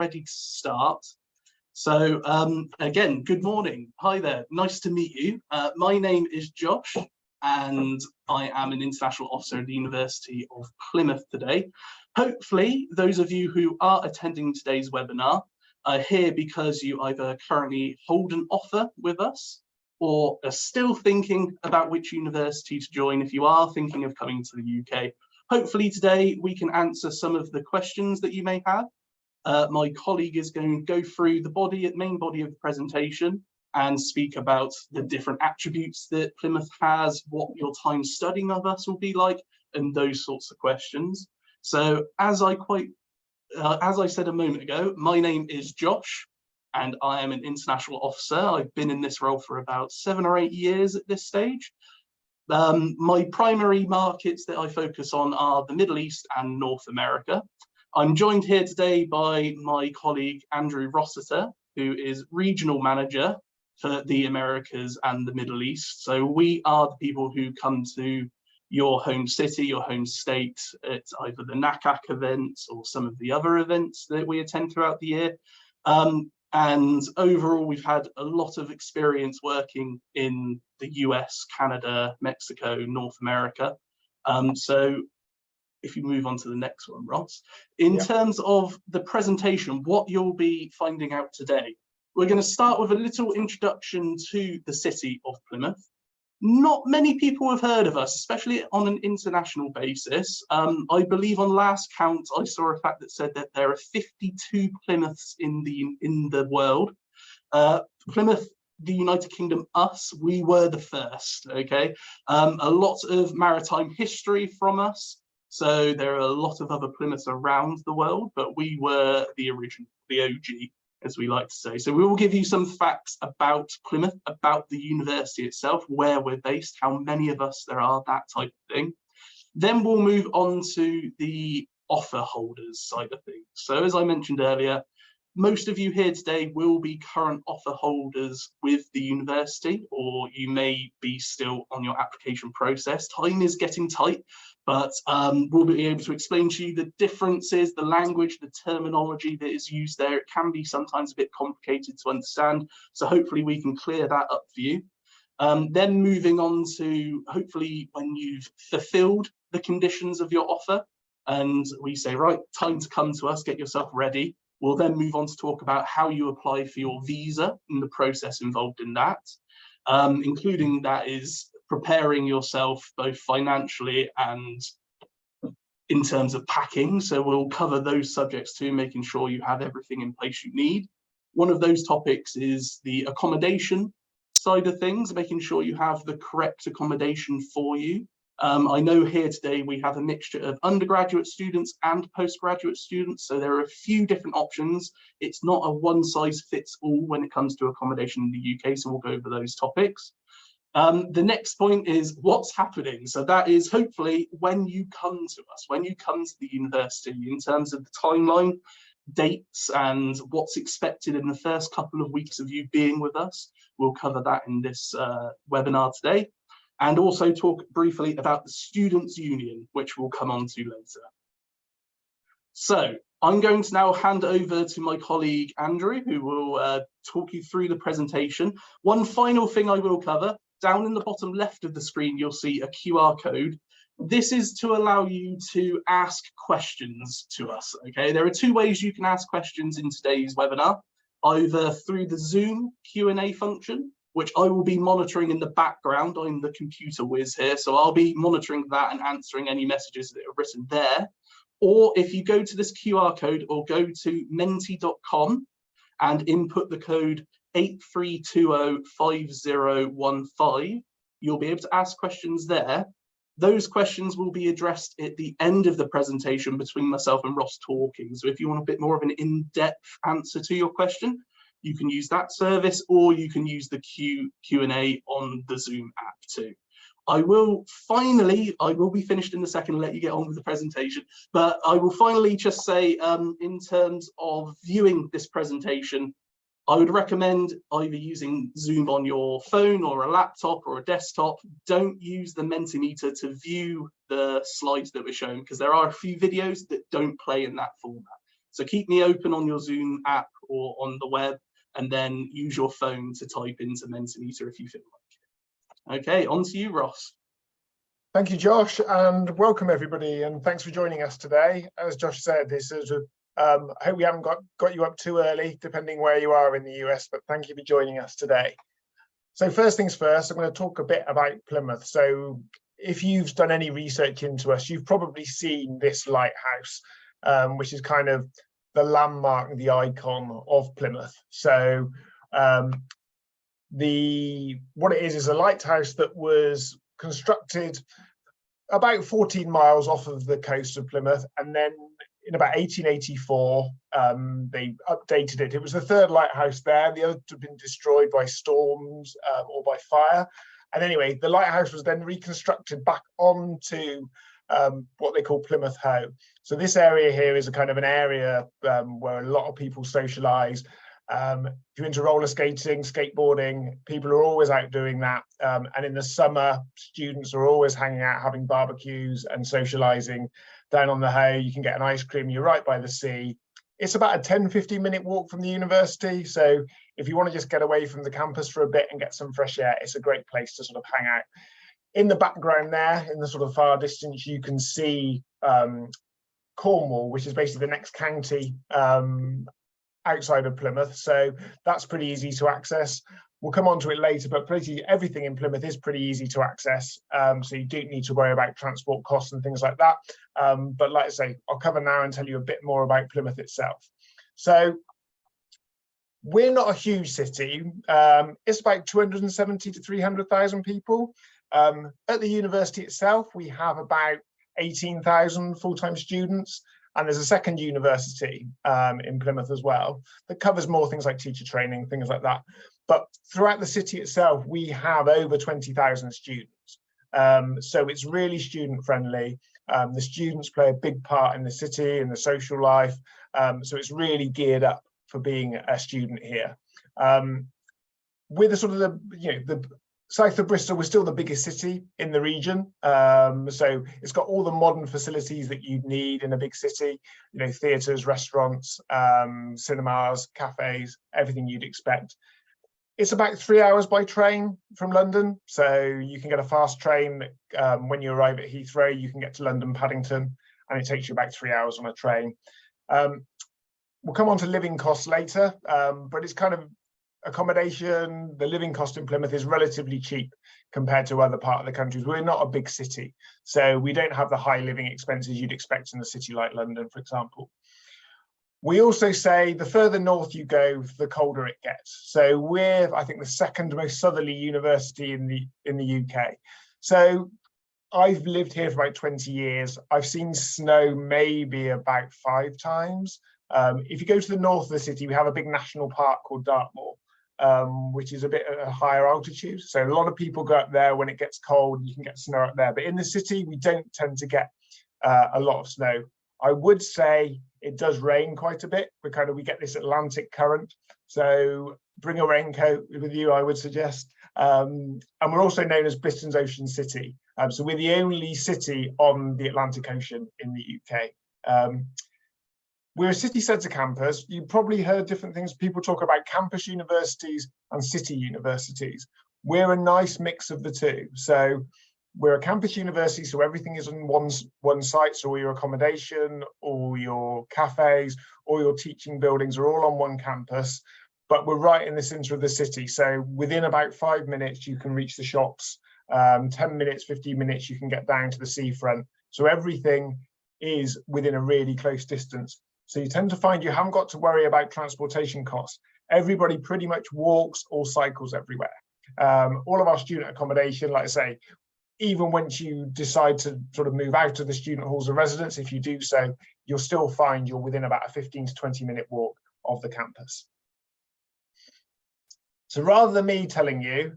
ready to start. So again, good morning. Hi there, nice to meet you. My name is Josh and I am an international officer at the University of Plymouth today. Hopefully, those of you who are attending today's webinar are here because you either currently hold an offer with us or are still thinking about which university to join if you are thinking of coming to the UK. Hopefully today we can answer some of the questions that you may have. My colleague is going to go through the main body of the presentation and speak about the different attributes that Plymouth has, what your time studying of us will be like, and those sorts of questions. So as I said a moment ago, my name is Josh and I am an international officer. I've been in this role for about 7 or 8 years at this stage. My primary markets that I focus on are the Middle East and North America. I'm joined here today by my colleague Andrew Rossiter, who is regional manager for the Americas and the Middle East. So we are the people who come to your home city, your home state at either the NACAC events or some of the other events that we attend throughout the year. And overall, we've had a lot of experience working in the US, Canada, Mexico, North America. So if you move on to the next one, Ross, in terms of the presentation, what you'll be finding out today, we're going to start with a little introduction to the city of Plymouth. Not many people have heard of us, especially on an international basis. I believe on last count, I saw a fact that said that there are 52 Plymouths in the world. Plymouth, the United Kingdom, we were the first, okay? A lot of maritime history from us. So there are a lot of other Plymouths around the world, but we were the original, the OG, as we like to say. So we will give you some facts about Plymouth, about the university itself, where we're based, how many of us there are, that type of thing. Then we'll move on to the offer holders side of things. So as I mentioned earlier, most of you here today will be current offer holders with the university, or you may be still on your application process. Time is getting tight, but we'll be able to explain to you the differences, the language, the terminology that is used there. It can be sometimes a bit complicated to understand, so hopefully we can clear that up for you. Then moving on to hopefully when you've fulfilled the conditions of your offer and we say, right, time to come to us, get yourself ready. We'll then move on to talk about how you apply for your visa and the process involved in that, including that is preparing yourself both financially and in terms of packing. So we'll cover those subjects too, making sure you have everything in place you need. One of those topics is the accommodation side of things, making sure you have the correct accommodation for you. I know here today we have a mixture of undergraduate students and postgraduate students, so there are a few different options. It's not a one size fits all when it comes to accommodation in the UK, so we'll go over those topics. The next point is what's happening. So that is hopefully when you come to us, when you come to the university, in terms of the timeline, dates and what's expected in the first couple of weeks of you being with us. We'll cover that in this webinar today. And also talk briefly about the Students' Union, which we'll come on to later. So I'm going to now hand over to my colleague, Andrew, who will talk you through the presentation. One final thing I will cover, down in the bottom left of the screen, you'll see a QR code. This is to allow you to ask questions to us, okay? There are 2 ways you can ask questions in today's webinar, either through the Zoom Q&A function, which I will be monitoring in the background. I'm the computer whiz here, so I'll be monitoring that and answering any messages that are written there. Or if you go to this QR code or go to menti.com and input the code 83205015, you'll be able to ask questions there. Those questions will be addressed at the end of the presentation between myself and Ross talking. So if you want a bit more of an in-depth answer to your question, you can use that service, or you can use the Q&A on the Zoom app too. I will be finished in a second and let you get on with the presentation, but I will finally just say in terms of viewing this presentation, I would recommend either using Zoom on your phone or a laptop or a desktop. Don't use the Mentimeter to view the slides that we're showing, because there are a few videos that don't play in that format. So keep me open on your Zoom app or on the web, and then use your phone to type into Mentimeter if you feel like it. Okay, on to you, Ross. Thank you, Josh, and welcome everybody, and thanks for joining us today. As Josh said, this is I hope we haven't got you up too early, depending where you are in the US, but thank you for joining us today. So first things first, I'm going to talk a bit about Plymouth. So if you've done any research into us, you've probably seen this lighthouse, which is kind of the landmark, the icon of Plymouth. So what it is a lighthouse that was constructed about 14 miles off of the coast of Plymouth, and then in about 1884 they updated it. It was the third lighthouse there. The others had been destroyed by storms or by fire, and anyway the lighthouse was then reconstructed back onto what they call Plymouth Hoe. So this area here is a kind of an area where a lot of people socialize. If you're into roller skating, skateboarding, people are always out doing that. And in the summer, students are always hanging out, having barbecues and socializing down on the Hoe. You can get an ice cream, you're right by the sea. It's about a 10-15 minute walk from the university. So if you want to just get away from the campus for a bit and get some fresh air, it's a great place to sort of hang out. In the background there, in the sort of far distance, you can see Cornwall, which is basically the next county outside of Plymouth, so that's pretty easy to access. We'll come on to it later, but pretty everything in Plymouth is pretty easy to access, so you don't need to worry about transport costs and things like that. But like I say, I'll cover now and tell you a bit more about Plymouth itself. So we're not a huge city. It's about 270 to 300,000 people. At the university itself, we have about 18,000 full-time students. And there's a second university in Plymouth as well that covers more things like teacher training, things like that. But throughout the city itself, we have over 20,000 students. So it's really student friendly. The students play a big part in the city and the social life. So it's really geared up for being a student here. With the sort of the south of Bristol, we're still the biggest city in the region. So it's got all the modern facilities that you'd need in a big city, theatres, restaurants, cinemas, cafes, everything you'd expect. It's about 3 hours by train from London. So you can get a fast train. When you arrive at Heathrow, you can get to London Paddington, and it takes you about 3 hours on a train. We'll come on to living costs later, but it's kind of accommodation. The living cost in Plymouth is relatively cheap compared to other part of the country. We're not a big city, so we don't have the high living expenses you'd expect in a city like London, for example. We also say the further north you go, the colder it gets. So we're, I think, the second most southerly university in the UK. So I've lived here for about 20 years. I've seen snow maybe about 5 times. If you go to the north of the city, we have a big national park called Dartmoor, which is a bit at a higher altitude. So a lot of people go up there when it gets cold, and you can get snow up there. But in the city, we don't tend to get a lot of snow. I would say it does rain quite a bit. We get this Atlantic current. So bring a raincoat with you, I would suggest. And we're also known as Britain's Ocean City. So we're the only city on the Atlantic Ocean in the UK. We're a city centre campus. You probably heard different things. People talk about campus universities and city universities. We're a nice mix of the two. So we're a campus university, so everything is on one site. So all your accommodation, all your cafes, all your teaching buildings are all on one campus. But we're right in the centre of the city. So within about 5 minutes, you can reach the shops. 10 minutes, 15 minutes, you can get down to the seafront. So everything is within a really close distance. So you tend to find you haven't got to worry about transportation costs. Everybody pretty much walks or cycles everywhere. All of our student accommodation, like I say, even once you decide to sort of move out of the student halls of residence, if you do so, you'll still find you're within about a 15 to 20 minute walk of the campus. So rather than me telling you,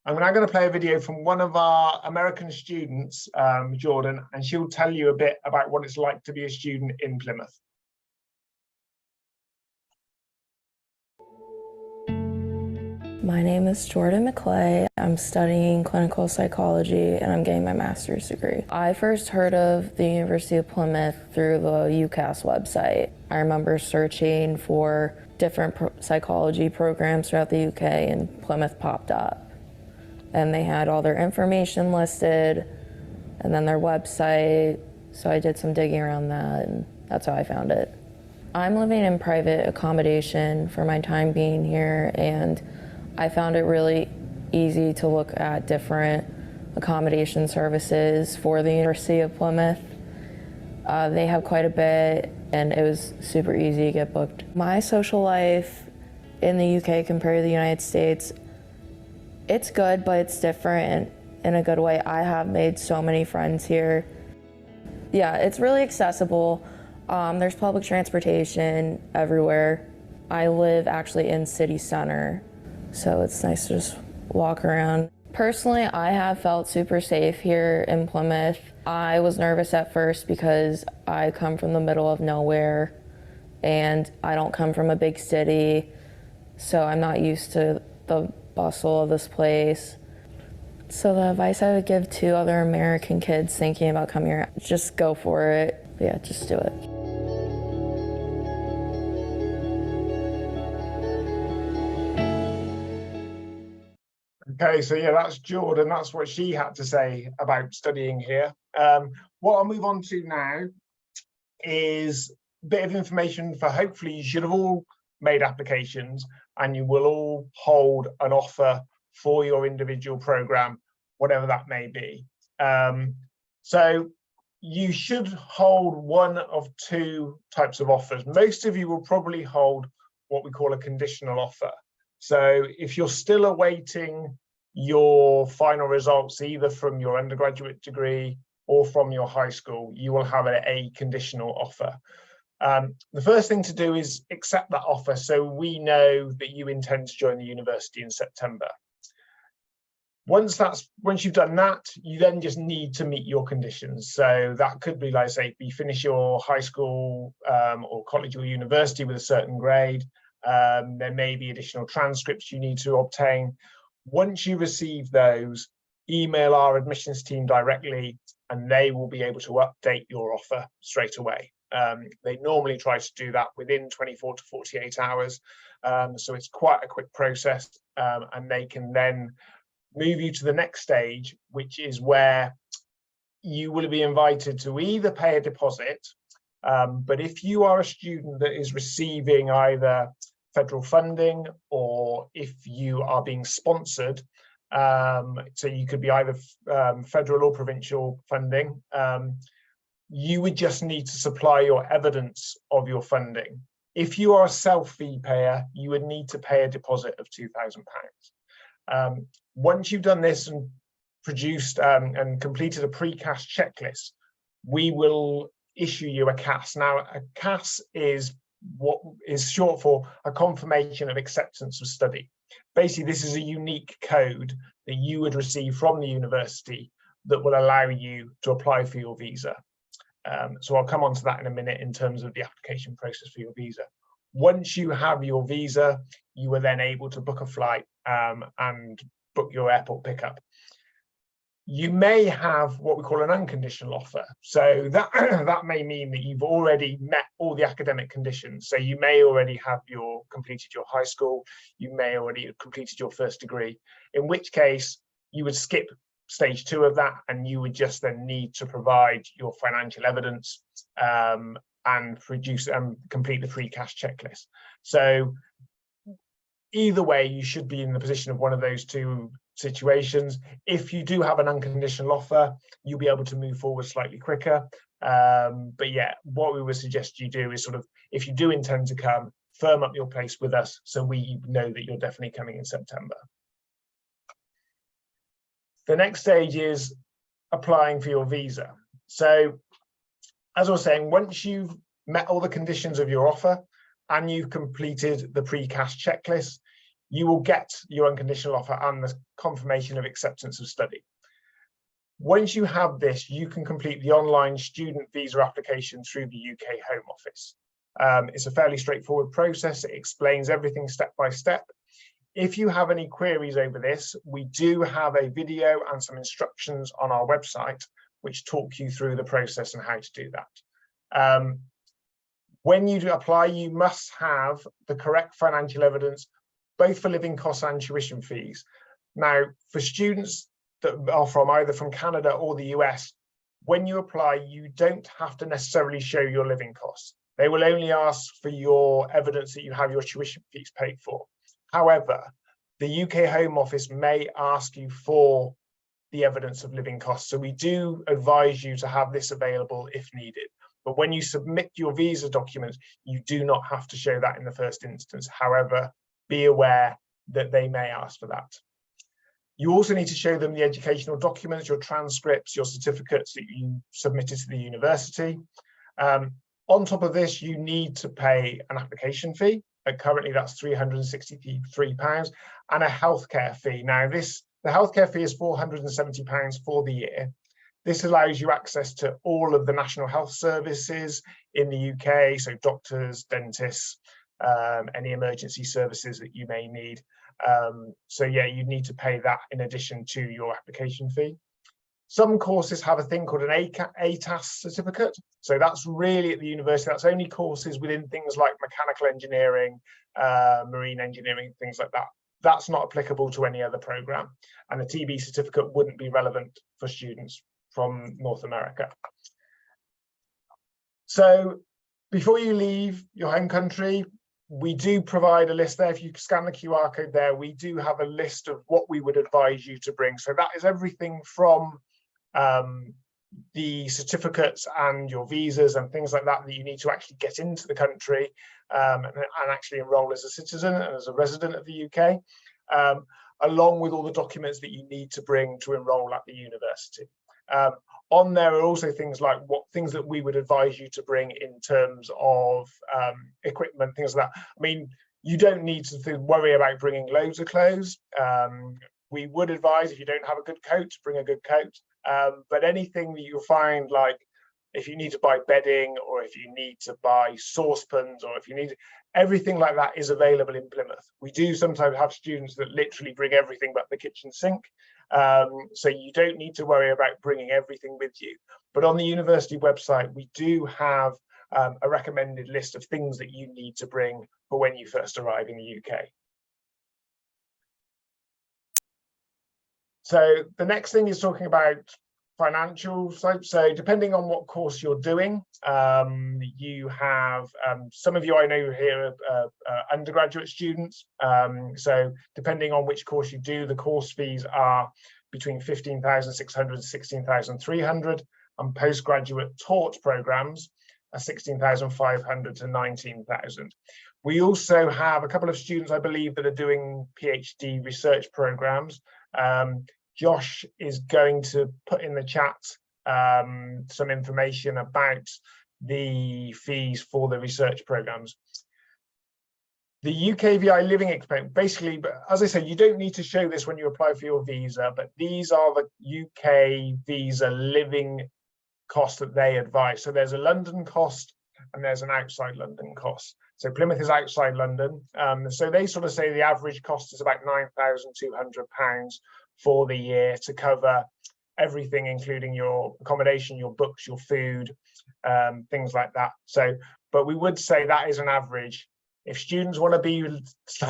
I'm now going to play a video from one of our American students, Jordan, and she'll tell you a bit about what it's like to be a student in Plymouth. My name is Jordan McClay. I'm studying clinical psychology and I'm getting my master's degree. I first heard of the University of Plymouth through the UCAS website. I remember searching for different psychology programs throughout the UK and Plymouth popped up. And they had all their information listed and then their website. So I did some digging around that and that's how I found it. I'm living in private accommodation for my time being here, and I found it really easy to look at different accommodation services for the University of Plymouth. They have quite a bit, and it was super easy to get booked. My social life in the UK compared to the United States, it's good, but it's different in a good way. I have made so many friends here. Yeah, it's really accessible. There's public transportation everywhere. I live actually in city center, so it's nice to just walk around. Personally, I have felt super safe here in Plymouth. I was nervous at first because I come from the middle of nowhere and I don't come from a big city, so I'm not used to the bustle of this place. So the advice I would give to other American kids thinking about coming here, just go for it. Yeah, just do it. Okay, so yeah, that's Jordan. That's what she had to say about studying here. What I'll move on to now is a bit of information for hopefully you should have all made applications and you will all hold an offer for your individual program, whatever that may be. So you should hold one of two types of offers. Most of you will probably hold what we call a conditional offer. So if you're still awaiting your final results, either from your undergraduate degree or from your high school, you will have a conditional offer. The first thing to do is accept that offer so we know that you intend to join the university in September. Once you've done that, you then just need to meet your conditions. So that could be, like, say, you finish your high school or college or university with a certain grade. There may be additional transcripts you need to obtain. Once you receive those, email our admissions team directly and they will be able to update your offer straight away. They normally try to do that within 24 to 48 hours. So it's quite a quick process, and they can then move you to the next stage, which is where you will be invited to either pay a deposit, but if you are a student that is receiving either federal funding or if you are being sponsored, so you could be either federal or provincial funding, you would just need to supply your evidence of your funding. If you are a self-fee payer, you would need to pay a deposit of £2,000. Once you've done this and produced and completed a pre-CAS checklist, we will issue you a CAS. Now, a CAS is what is short for a confirmation of acceptance of study. Basically, this is a unique code that you would receive from the university that will allow you to apply for your visa. So I'll come on to that in a minute in terms of the application process for your visa. Once you have your visa, you are then able to book a flight and book your airport pickup. You may have what we call an unconditional offer. So that, that may mean that you've already met all the academic conditions. So you may already have completed your high school, you may already have completed your first degree, in which case you would skip stage 2 of that and you would just then need to provide your financial evidence and produce and complete the pre-CAS checklist. So either way, you should be in the position of one of those two situations. If you do have an unconditional offer, you'll be able to move forward slightly quicker. But yeah, what we would suggest you do is sort of, if you do intend to come, firm up your place with us so we know that you're definitely coming in September. The next stage is applying for your visa. So as I was saying, once you've met all the conditions of your offer and you've completed the pre-CAS checklist, you will get your unconditional offer and the confirmation of acceptance of study. Once you have this, you can complete the online student visa application through the UK Home Office. It's a fairly straightforward process. It explains everything step by step. If you have any queries over this, we do have a video and some instructions on our website which talk you through the process and how to do that. When you do apply, you must have the correct financial evidence, both for living costs and tuition fees. Now, for students that are from either from Canada or the US, when you apply, you don't have to necessarily show your living costs. They will only ask for your evidence that you have your tuition fees paid for. However, the UK Home Office may ask you for the evidence of living costs. So we do advise you to have this available if needed. But when you submit your visa documents, you do not have to show that in the first instance. However, be aware that they may ask for that. You also need to show them the educational documents, your transcripts, your certificates that you submitted to the university. On top of this, you need to pay an application fee. Currently, that's £363 and a healthcare fee. Now, the healthcare fee is £470 for the year. This allows you access to all of the national health services in the UK, so doctors, dentists, any emergency services that you may need. So yeah, you need to pay that in addition to your application fee. Some courses have a thing called an ATAS certificate. So that's really at the university, that's only courses within things like mechanical engineering, marine engineering, things like that. That's not applicable to any other program. And the TB certificate wouldn't be relevant for students from North America. So before you leave your home country, we do provide a list there. If you scan the QR code there, we do have a list of what we would advise you to bring. So that is everything from the certificates and your visas and things like that that you need to actually get into the country and actually enroll as a citizen and as a resident of the UK, along with all the documents that you need to bring to enroll at the university. On there are also things like things that we would advise you to bring in terms of equipment, things like that. I mean, you don't need to worry about bringing loads of clothes. We would advise, if you don't have a good coat, bring a good coat. But anything that you'll find, like if you need to buy bedding, or if you need to buy saucepans, or if you need everything like that is available in Plymouth. We do sometimes have students that literally bring everything but the kitchen sink. So you don't need to worry about bringing everything with you. But on the university website, we do have a recommended list of things that you need to bring for when you first arrive in the UK. So the next thing is talking about financial side. So depending on what course you're doing, you have some of you I know here are undergraduate students. So depending on which course you do, the course fees are between 15,600 and 16,300, and postgraduate taught programs are 16,500 to 19,000. We also have a couple of students, I believe, that are doing PhD research programs. Josh is going to put in the chat some information about the fees for the research programs. The UKVI living expense, basically, as I said, you don't need to show this when you apply for your visa, but these are the UK visa living costs that they advise. So there's a London cost and there's an outside London cost. So Plymouth is outside London. So they sort of say the average cost is about £9,200 for the year to cover everything, including your accommodation, your books, your food, things like that. So, but we would say that is an average. If students want to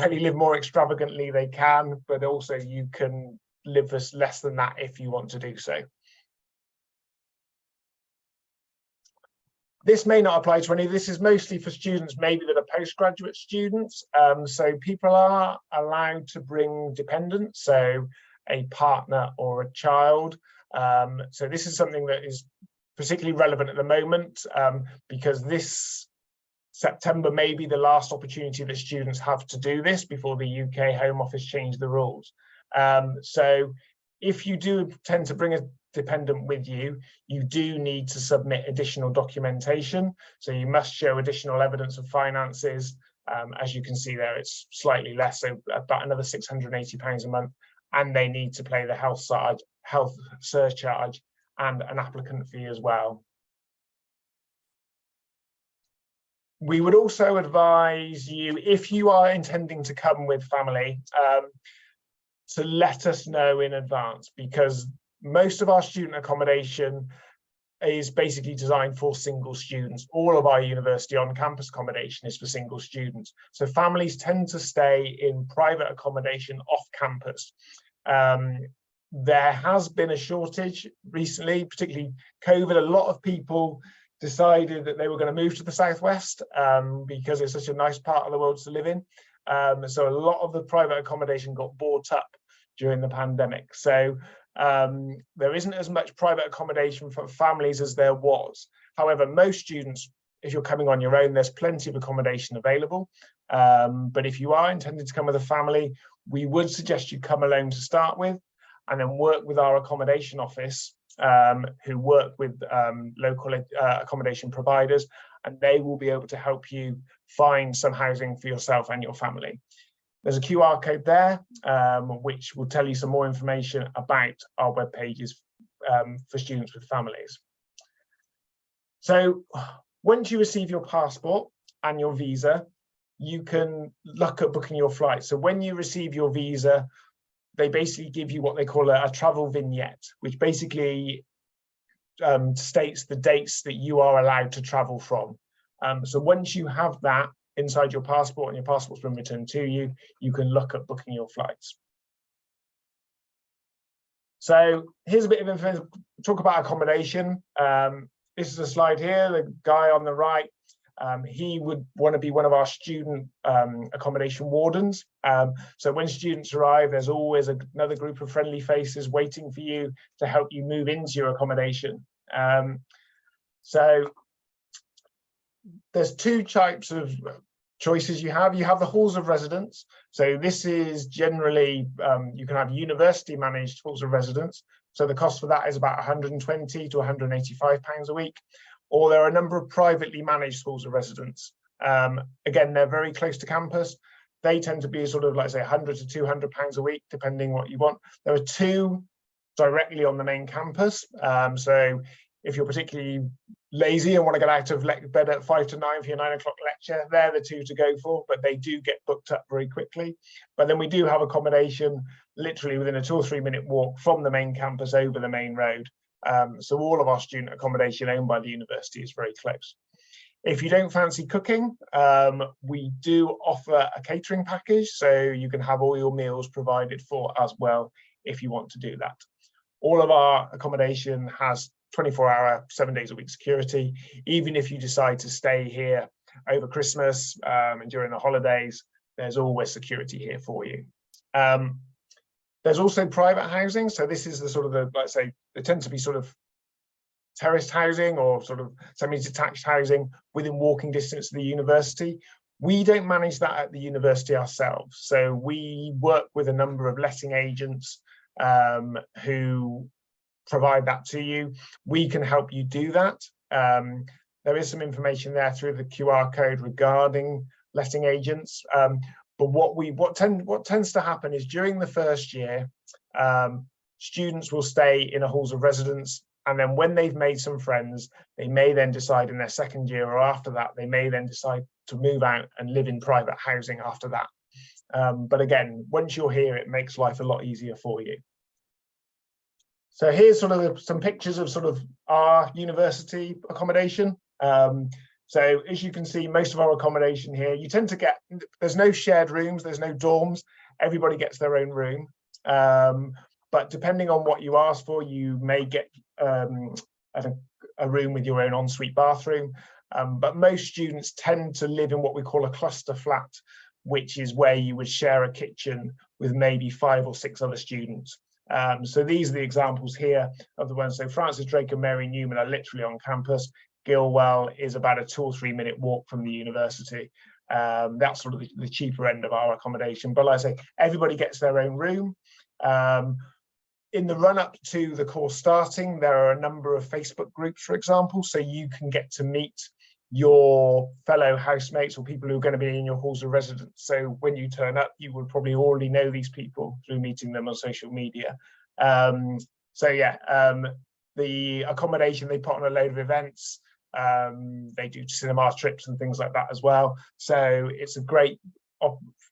live more extravagantly, they can, but also you can live for less than that if you want to do so. This may not apply to any. This is mostly for students maybe that are postgraduate students. So people are allowed to bring dependents, so a partner or a child. So this is something that is particularly relevant at the moment because this September may be the last opportunity that students have to do this before the UK Home Office change the rules. So if you do tend to bring a dependent with you, you do need to submit additional documentation. So you must show additional evidence of finances. As you can see there, it's slightly less, so about another £680 a month. And they need to pay the health surcharge and an applicant fee as well. We would also advise you, if you are intending to come with family, to let us know in advance, because most of our student accommodation is basically designed for single students. All of our university on-campus accommodation is for single students. So families tend to stay in private accommodation off campus. There has been a shortage recently, particularly COVID. A lot of people decided that they were going to move to the southwest because it's such a nice part of the world to live in. So a lot of the private accommodation got bought up during the pandemic. So there isn't as much private accommodation for families as there was. However, most students, if you're coming on your own, there's plenty of accommodation available. But if you are intending to come with a family, we would suggest you come alone to start with, and then work with our accommodation office, who work with local accommodation providers, and they will be able to help you find some housing for yourself and your family. There's a QR code there, which will tell you some more information about our web pages for students with families. So once you receive your passport and your visa, you can look at booking your flight. So when you receive your visa, they basically give you what they call a travel vignette, which basically states the dates that you are allowed to travel from. So once you have that inside your passport and your passport's been returned to you, you can look at booking your flights. So here's a bit of information, talk about accommodation. This is a slide here, the guy on the right, he would want to be one of our student accommodation wardens. So when students arrive, there's always another group of friendly faces waiting for you to help you move into your accommodation. So there's two types of choices you have. You have the halls of residence. So this is generally, you can have university managed halls of residence. So the cost for that is about £120 to £185 a week. Or there are a number of privately managed schools of residence. Again, they're very close to campus. They tend to be sort of, like say, £100 to £200 a week, depending what you want. There are two directly on the main campus. So if you're particularly lazy and want to get out of bed at 5 to 9 for your 9 o'clock lecture, they're the two to go for, but they do get booked up very quickly. But then we do have accommodation literally within a 2 or 3 minute walk from the main campus over the main road. So all of our student accommodation owned by the university is very close. If you don't fancy cooking, we do offer a catering package, so you can have all your meals provided for as well if you want to do that. All of our accommodation has 24-hour, 7 days a week security. Even if you decide to stay here over Christmas and during the holidays, there's always security here for you. There's also private housing. So this is the sort of the, let's say, they tend to be sort of terraced housing or sort of semi-detached housing within walking distance of the university. We don't manage that at the university ourselves. So we work with a number of letting agents who provide that to you. We can help you do that. There is some information there through the QR code regarding letting agents. But what tends to happen is during the first year, students will stay in a halls of residence, and then when they've made some friends, they may then decide in their second year or after that, they may then decide to move out and live in private housing after that. But again, once you're here, it makes life a lot easier for you. So here's sort of some pictures of sort of our university accommodation. So as you can see, most of our accommodation here, you tend to get, there's no shared rooms, there's no dorms, everybody gets their own room. But depending on what you ask for, you may get a room with your own ensuite bathroom. But most students tend to live in what we call a cluster flat, which is where you would share a kitchen with maybe 5 or 6 other students. So these are the examples here of the ones. So Francis Drake and Mary Newman are literally on campus. Gilwell is about a 2 or 3 minute walk from the university. That's sort of the cheaper end of our accommodation. But like I say, everybody gets their own room. In the run up to the course starting, there are a number of Facebook groups, for example, so you can get to meet your fellow housemates or people who are going to be in your halls of residence. So when you turn up, you will probably already know these people through meeting them on social media. So yeah, the accommodation, they put on a load of events. They do cinema trips and things like that as well. So it's a great,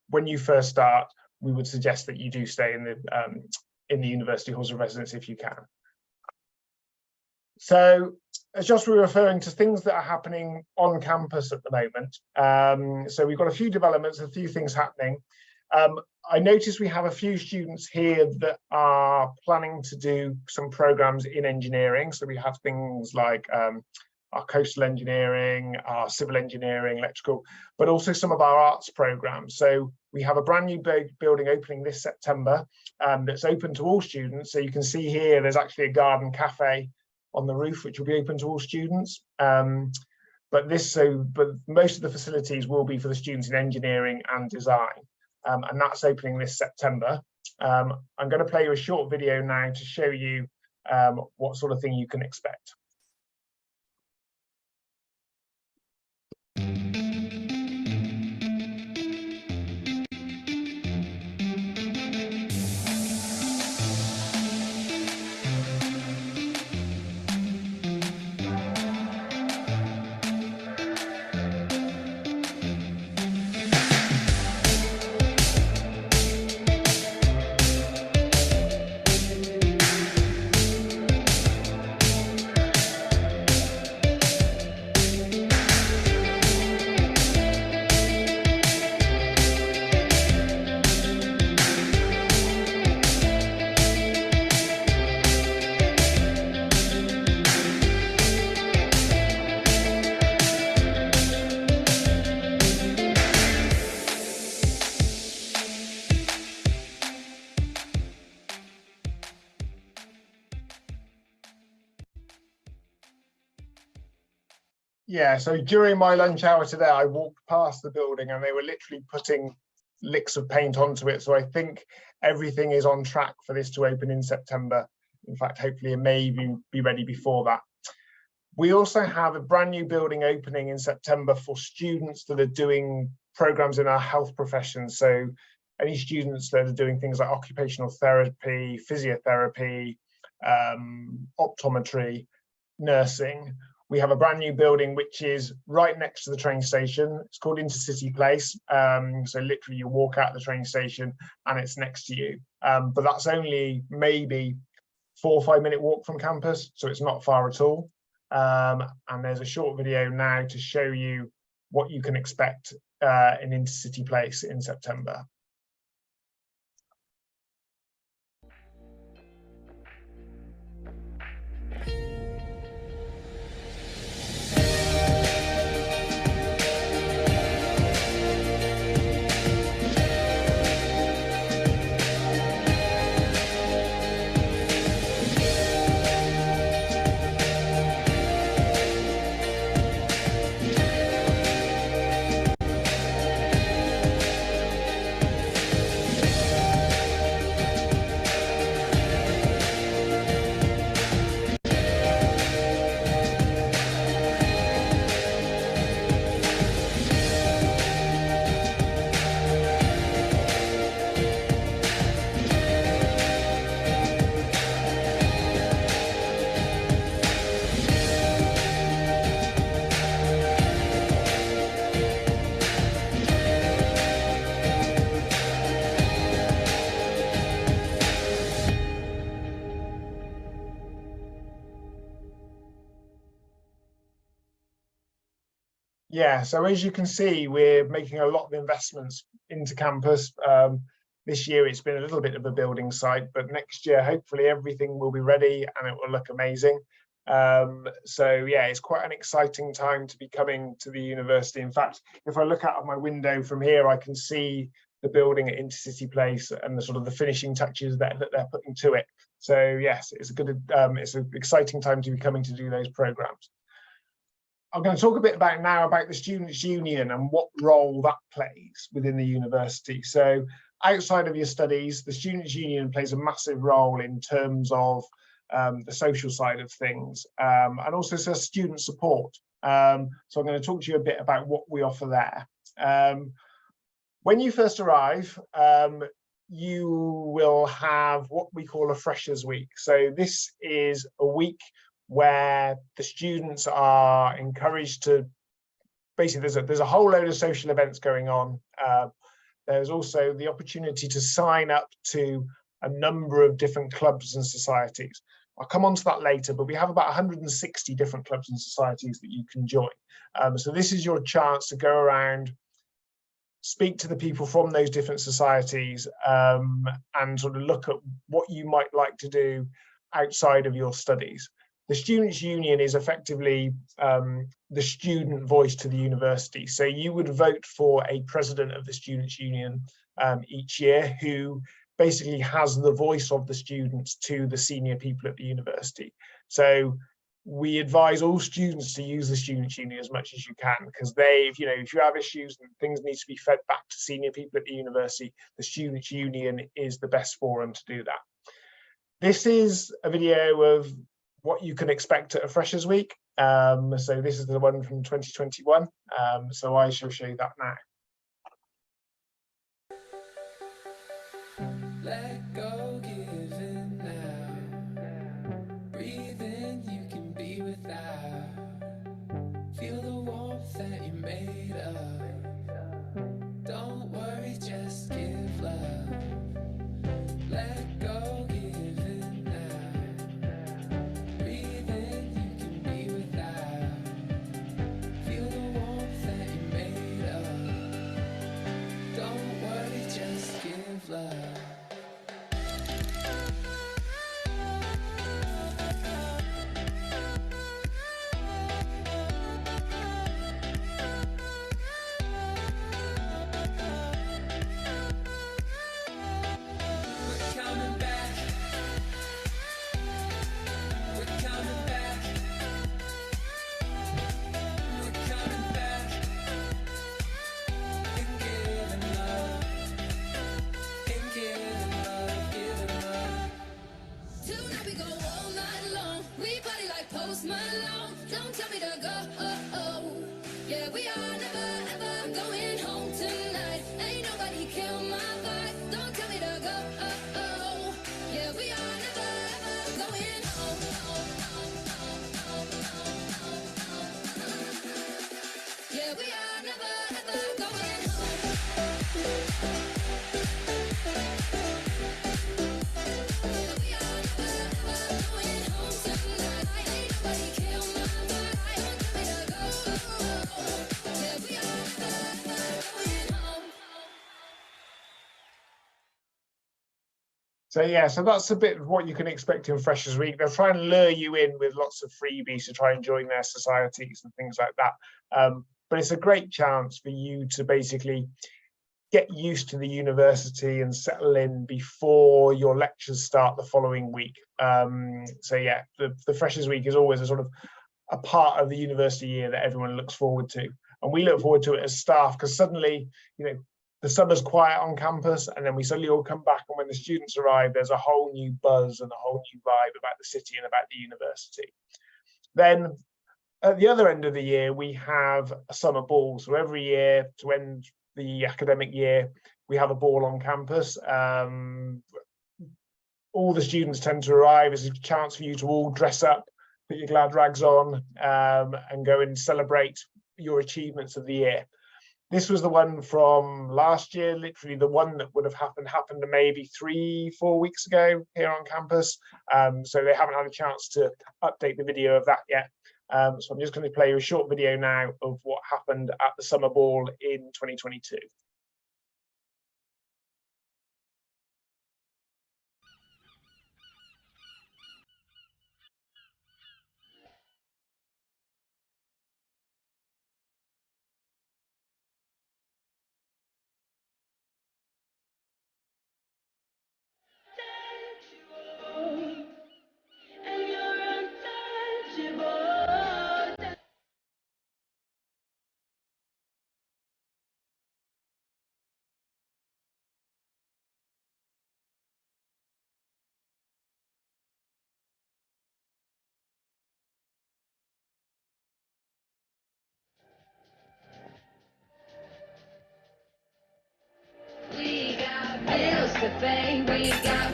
when you first start, we would suggest that you do stay in the university halls of residence if you can. So as Josh was referring to things that are happening on campus at the moment. So we've got a few developments, a few things happening. I noticed we have a few students here that are planning to do some programs in engineering. So we have things like our coastal engineering, our civil engineering, electrical, but also some of our arts programs. So we have a brand new building opening this September that's open to all students. So you can see here, there's actually a garden cafe on the roof, which will be open to all students. But most of the facilities will be for the students in engineering and design. And that's opening this September. I'm going to play you a short video now to show you what sort of thing you can expect. Yeah, so during my lunch hour today, I walked past the building and they were literally putting licks of paint onto it. So I think everything is on track for this to open in September. In fact, hopefully it may be ready before that. We also have a brand new building opening in September for students that are doing programs in our health professions. So any students that are doing things like occupational therapy, physiotherapy, optometry, nursing. We have a brand new building which is right next to the train station. It's called Intercity Place. So literally you walk out the train station and it's next to you. But that's only maybe 4 or 5 minute walk from campus, so it's not far at all. And there's a short video now to show you what you can expect in Intercity Place in September. Yeah, so as you can see, we're making a lot of investments into campus. This year it's been a little bit of a building site, but next year hopefully everything will be ready and it will look amazing. So yeah, it's quite an exciting time to be coming to the university. In fact, if I look out of my window from here, I can see the building at Intercity Place and the sort of the finishing touches that they're putting to it. So yes, it's it's an exciting time to be coming to do those programs. I'm going to talk a bit now about the Students' Union and what role that plays within the university. So outside of your studies, the Students' Union plays a massive role in terms of the social side of things, and also student support. So I'm going to talk to you a bit about what we offer there. When you first arrive, you will have what we call a Freshers' Week. So this is a week where the students are encouraged to, basically there's a whole load of social events going on. There's also the opportunity to sign up to a number of different clubs and societies. I'll come on to that later, but we have about 160 different clubs and societies that you can join. So this is your chance to go around, speak to the people from those different societies, and sort of look at what you might like to do outside of your studies. The Students' Union is effectively the student voice to the university. So you would vote for a president of the Students' Union each year, who basically has the voice of the students to the senior people at the university. So we advise all students to use the Students' Union as much as you can, because if you have issues and things need to be fed back to senior people at the university, the Students' Union is the best forum to do that. This is a video of what you can expect at a Freshers Week. So this is the one from 2021. So I shall show you that now. Let go, give in now. Breathe in, you can be without. Feel the warmth that you're made of. Don't worry, just give love. Let go, give in now. Breathe in, you can be without. Feel the warmth that you're made of. Don't worry, just give love. Don't tell me to go. Yeah, we are never ever going home tonight. Ain't nobody kill my vibe. Don't tell me to go. Yeah, we are never ever going home. Yeah, we are never ever going home. So yeah, so that's a bit of what you can expect in Freshers Week. They'll try and lure you in with lots of freebies to try and join their societies and things like that. But it's a great chance for you to basically get used to the university and settle in before your lectures start the following week. So yeah, the Freshers Week is always a sort of a part of the university year that everyone looks forward to. And we look forward to it as staff, because suddenly, the summer's quiet on campus, and then we suddenly all come back, and when the students arrive, there's a whole new buzz and a whole new vibe about the city and about the university. Then at the other end of the year, we have a summer ball. So every year, to end the academic year, we have a ball on campus. All the students tend to arrive. It's a chance for you to all dress up, put your glad rags on, and go and celebrate your achievements of the year. This was the one from last year, literally the one that would have happened maybe 3-4 weeks ago here on campus. So they haven't had a chance to update the video of that yet. So I'm just going to play you a short video now of what happened at the summer ball in 2022. We got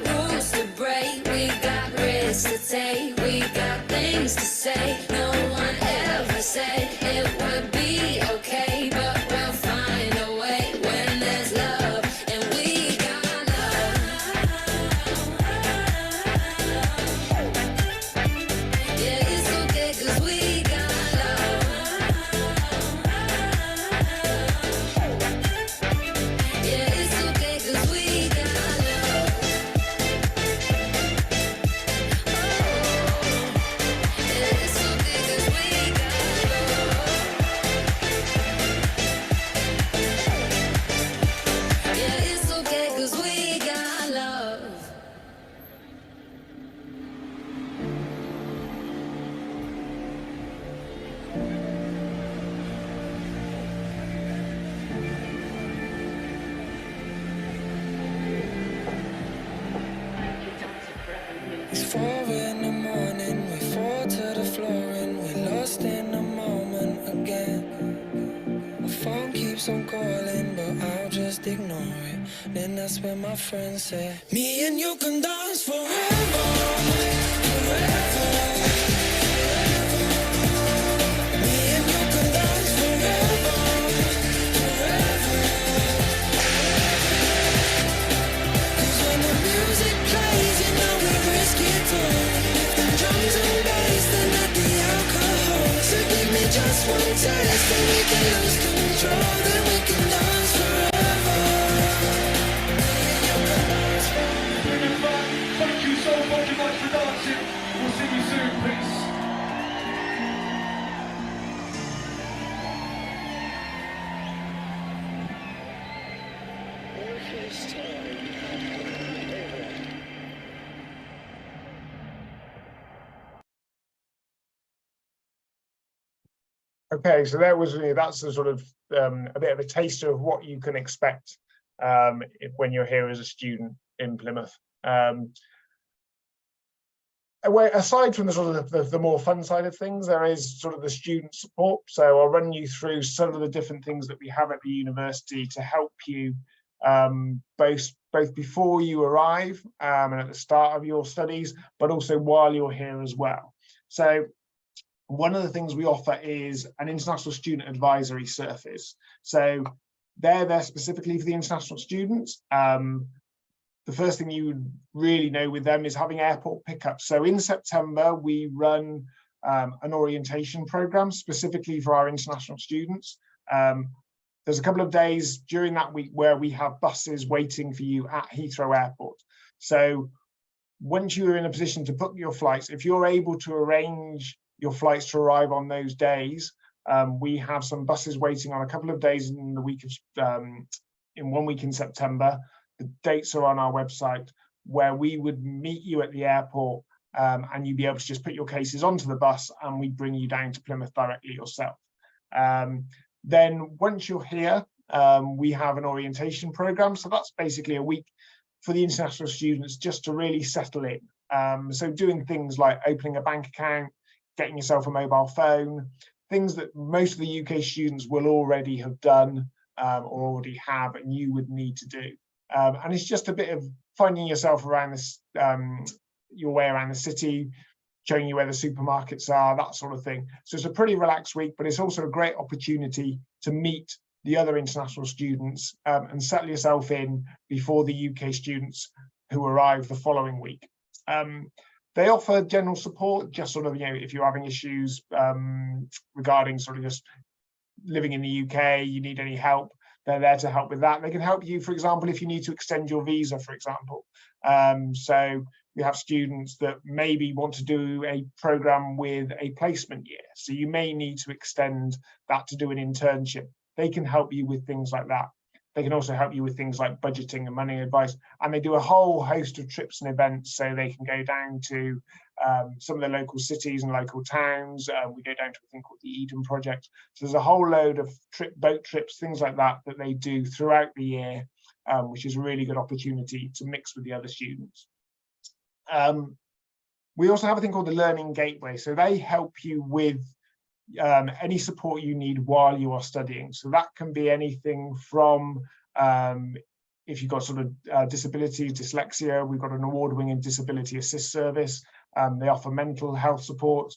rules to break, we got risks to take, we got things to say, no one ever said it would be okay, but we'll find a way when there's love, and we got love. Yeah, it's okay, 'cause we got love. Yeah, it's okay, 'cause we got love. It's okay, 'cause we got love. Yeah, it's okay, 'cause we got love. It's 4 in the morning, we fall to the floor and we lost in the moment again. My phone keeps on calling, but I'll just ignore it. Then that's when my friends say, me and you can dance forever, forever. Me and you can dance forever, forever. 'Cause when the music plays, you know we risk it all. If the drums and bass, then let the alcohol. So give me just one taste, and we can lose control. Then we can dance forever. Me and you can dance forever. Thank you so fucking much for dancing. We'll see you soon. Peace. Okay, so that's the sort of a bit of a taster of what you can expect when you're here as a student in Plymouth. Aside from the sort of the more fun side of things, there is sort of the student support. So I'll run you through some of the different things that we have at the university to help you both before you arrive and at the start of your studies, but also while you're here as well. So one of the things we offer is an international student advisory service. So they're there specifically for the international students. The first thing you would really know with them is having airport pickups. So in September, we run an orientation program specifically for our international students. There's a couple of days during that week where we have buses waiting for you at Heathrow Airport. So once you're in a position to book your flights, if you're able to arrange your flights to arrive on those days, we have some buses waiting on a couple of days in the week of in 1 week in September. The dates are on our website, where we would meet you at the airport and you'd be able to just put your cases onto the bus and we bring you down to Plymouth directly yourself. Then once you're here, we have an orientation program. So that's basically a week for the international students just to really settle in. So doing things like opening a bank account, getting yourself a mobile phone, things that most of the UK students will already have done or already have and you would need to do. And it's just a bit of finding yourself around this, your way around the city, showing you where the supermarkets are, that sort of thing. So it's a pretty relaxed week, but it's also a great opportunity to meet the other international students and settle yourself in before the UK students who arrive the following week. They offer general support, just sort of, you know, if you're having issues regarding sort of just living in the UK, you need any help, they're there to help with that. They can help you, for example, if you need to extend your visa, for example. So we have students that maybe want to do a program with a placement year. So you may need to extend that to do an internship. They can help you with things like that. They can also help you with things like budgeting and money advice. And they do a whole host of trips and events. So they can go down to some of the local cities and local towns. We go down to a thing called the Eden Project. So there's a whole load of boat trips, things like that, that they do throughout the year, which is a really good opportunity to mix with the other students. We also have a thing called the Learning Gateway. So they help you with any support you need while you are studying. So that can be anything from if you've got sort of disability, dyslexia, we've got an award-winning disability assist service. They offer mental health support.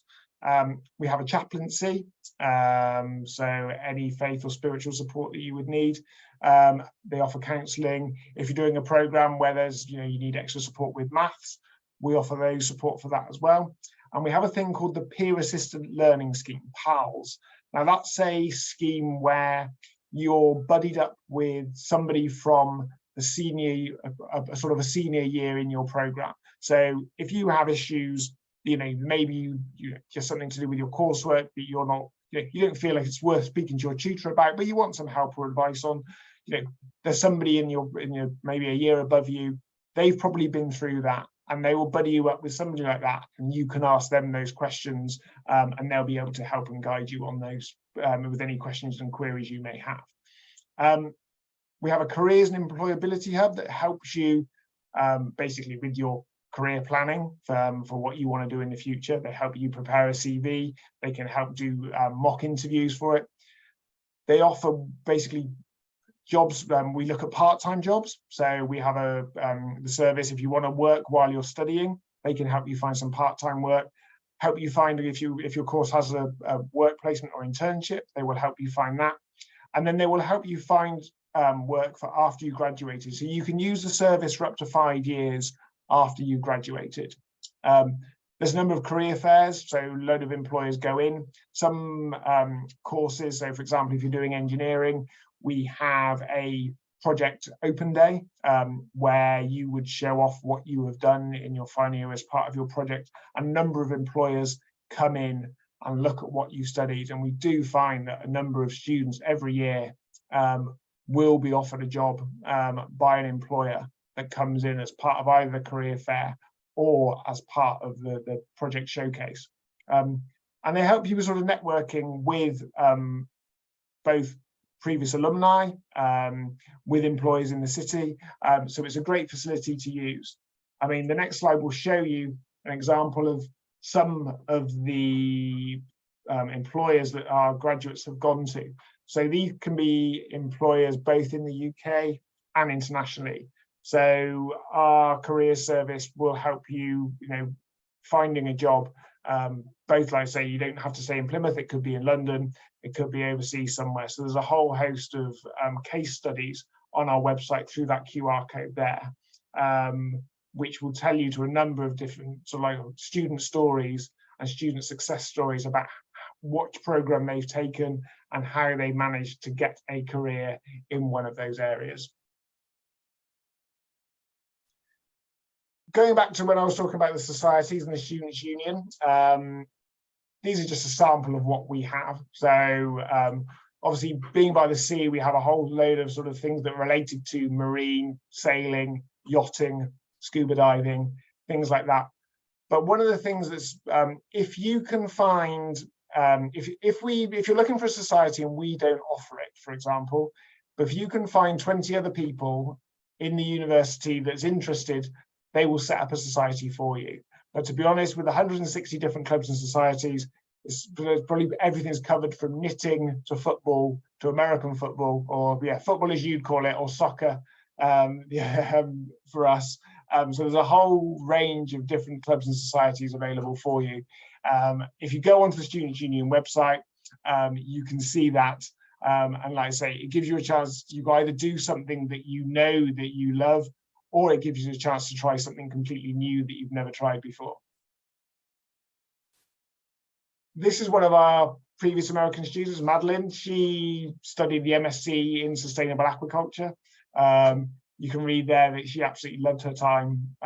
We have a chaplaincy, so any faith or spiritual support that you would need. They offer counselling. If you're doing a programme where there's, you need extra support with maths, we offer those support for that as well. And we have a thing called the Peer Assistant Learning Scheme, PALS. Now that's a scheme where you're buddied up with somebody from the senior, a sort of a senior year in your programme. So if you have issues, maybe you just something to do with your coursework that you're not, you don't feel like it's worth speaking to your tutor about, but you want some help or advice on, there's somebody in your maybe a year above you, they've probably been through that, and they will buddy you up with somebody like that, and you can ask them those questions, and they'll be able to help and guide you on those with any questions and queries you may have. We have a careers and employability hub that helps you basically with your career planning for what you want to do in the future. They help you prepare a CV. They can help do mock interviews for it. They offer basically jobs. We look at part-time jobs. So we have the service, if you want to work while you're studying, they can help you find some part-time work, help you find if your course has a work placement or internship, they will help you find that. And then they will help you find work for after you graduated. So you can use the service for up to 5 years after you graduated. There's a number of career fairs, so a load of employers go in. Some courses, so for example, if you're doing engineering, we have a project open day where you would show off what you have done in your final year as part of your project. A number of employers come in and look at what you studied, and we do find that a number of students every year will be offered a job by an employer that comes in as part of either the career fair or as part of the project showcase. And they help you with sort of networking with both previous alumni, with employers in the city. So it's a great facility to use. I mean, the next slide will show you an example of some of the employers that our graduates have gone to. So these can be employers both in the UK and internationally. So our career service will help you, finding a job, both, like I say, you don't have to stay in Plymouth, it could be in London, it could be overseas somewhere. So there's a whole host of case studies on our website through that QR code there, which will tell you to a number of different sort of like student stories and student success stories about what program they've taken and how they managed to get a career in one of those areas. Going back to when I was talking about the societies and the Students' Union, these are just a sample of what we have. So obviously being by the sea, we have a whole load of sort of things that are related to marine, sailing, yachting, scuba diving, things like that. But one of the things that's, if you can find, if you're looking for a society and we don't offer it, for example, but if you can find 20 other people in the university that's interested, they will set up a society for you. But to be honest, with 160 different clubs and societies, it's probably everything's covered from knitting to football to American football, or football as you'd call it, or soccer for us. So there's a whole range of different clubs and societies available for you. If you go onto the Students' Union website, you can see that. And like I say, it gives you a chance to either do something that you know that you love, or it gives you a chance to try something completely new that you've never tried before. This is one of our previous American students, Madeline. She studied the MSc in Sustainable Aquaculture. You can read there that she absolutely loved her time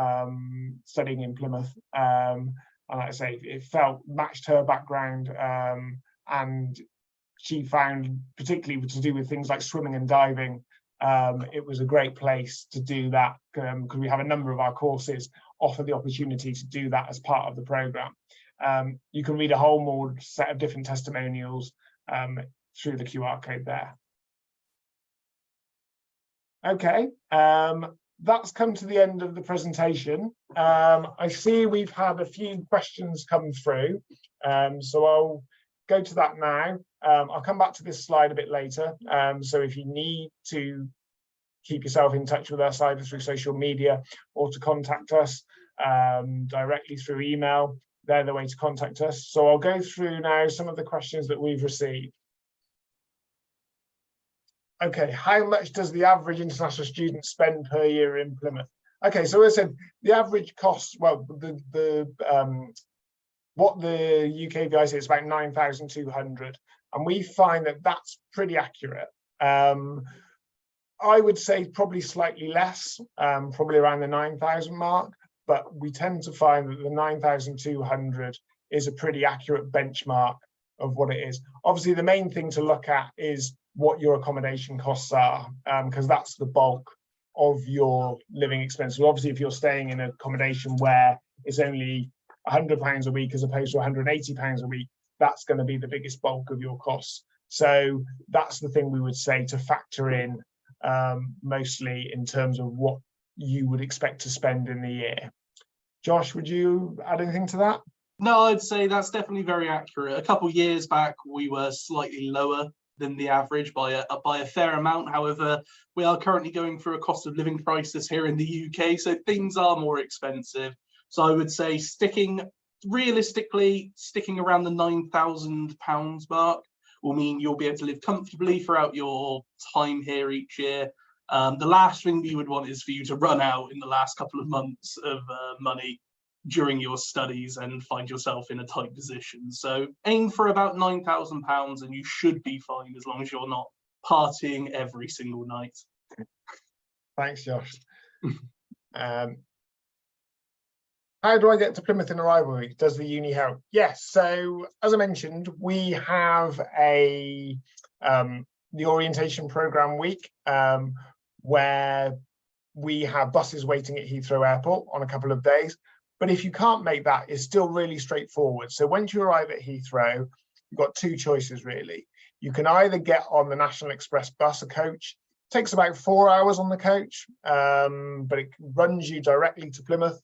studying in Plymouth. And like I say, it matched her background, and she found, particularly to do with things like swimming and diving, it was a great place to do that, because we have a number of our courses offer the opportunity to do that as part of the program. You can read a whole more set of different testimonials through the QR code there. Okay, that's come to the end of the presentation. I see we've had a few questions come through, so I'll go to that now. I'll come back to this slide a bit later. So if you need to keep yourself in touch with us either through social media or to contact us directly through email, they're the way to contact us. So I'll go through now some of the questions that we've received. Okay, how much does the average international student spend per year in Plymouth? Okay, so as I said, the average cost, well, what the UKVI says is about 9,200, and we find that that's pretty accurate. I would say probably slightly less, probably around the 9,000 mark, but we tend to find that the 9,200 is a pretty accurate benchmark of what it is. Obviously, the main thing to look at is what your accommodation costs are, because that's the bulk of your living expenses. Obviously, if you're staying in accommodation where it's only £100 a week as opposed to £180 a week, that's going to be the biggest bulk of your costs. So that's the thing we would say to factor in, mostly in terms of what you would expect to spend in the year. Josh, would you add anything to that? No, I'd say that's definitely very accurate. A couple of years back, we were slightly lower than the average by a fair amount. However, we are currently going through a cost of living crisis here in the UK, so things are more expensive. So I would say realistically sticking around the £9,000 mark will mean you'll be able to live comfortably throughout your time here each year. The last thing we would want is for you to run out in the last couple of months of money during your studies and find yourself in a tight position. So aim for about £9,000 and you should be fine as long as you're not partying every single night. Thanks, Josh. How do I get to Plymouth in arrival week? Does the uni help? Yes. So as I mentioned, we have the orientation program week, where we have buses waiting at Heathrow Airport on a couple of days. But if you can't make that, it's still really straightforward. So once you arrive at Heathrow, you've got two choices really. You can either get on the National Express bus, a coach. It takes about 4 hours on the coach, but it runs you directly to Plymouth.